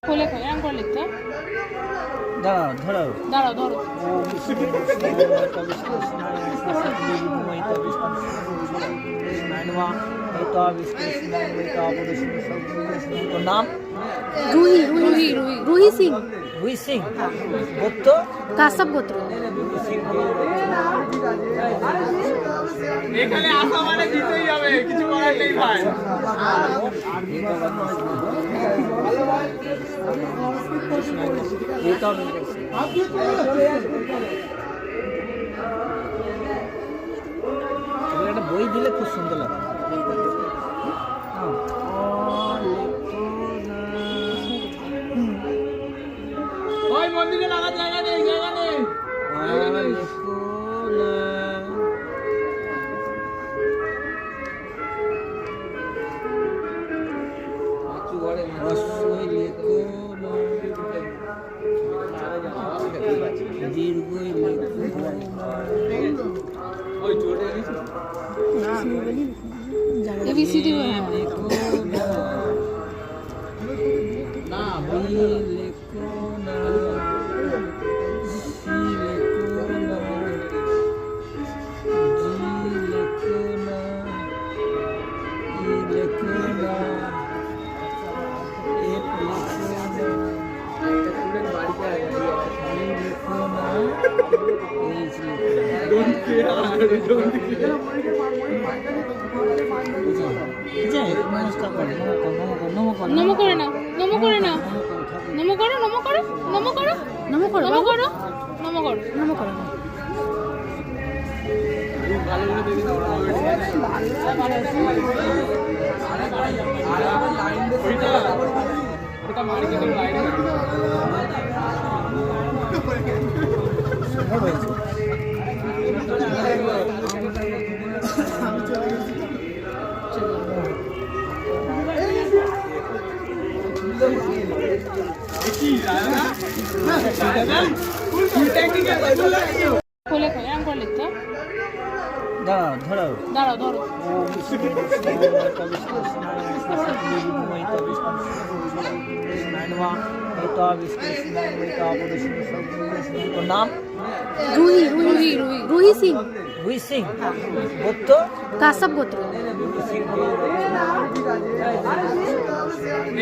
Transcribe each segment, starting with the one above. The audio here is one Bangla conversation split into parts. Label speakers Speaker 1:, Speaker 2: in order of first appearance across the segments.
Speaker 1: खोले खोले एम कर लिखते
Speaker 2: দাঁড়াও ধরো
Speaker 1: दाঁড়ाओ धरो
Speaker 2: নাম
Speaker 3: रूही रूही रूही रूही सिंह
Speaker 2: রুই সিং গোত্র
Speaker 3: कासब गोत्र
Speaker 4: এখানে আসা মানে দিতেই হবে, কিছু করার নেই ভাই।
Speaker 2: একটা বই দিলে খুব সুন্দর লাগে।
Speaker 4: ওই মন্দিরে লাগার জায়গা নেই, জায়গা নেই। ওই চোরে
Speaker 1: ABCD
Speaker 2: না বই লেখো না সি লেখো না জি লেখো না ই লেখো না এফ লেখো না এইচ লেখো
Speaker 1: नमो करे ना नमो करे ना नमो करो नमो करो नमो करो
Speaker 3: नमो करो
Speaker 1: नमो करो नमो करो
Speaker 3: नमो करो
Speaker 1: खोले खोले एम कर लिखते
Speaker 2: দাঁড়াও ধরো
Speaker 1: दाঁড়ाओ धरो
Speaker 2: নাম
Speaker 3: रूही रूही रूही रूही सिंह
Speaker 2: রুই সিং গোত্র
Speaker 3: कासब गोत्र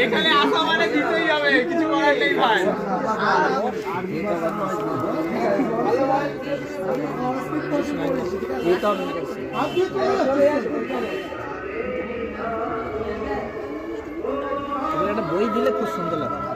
Speaker 4: এখানে আসা মানে দিতেই হবে, কিছু করার নেই ভাই।
Speaker 2: একটা বই দিলে খুব সুন্দর লাগে।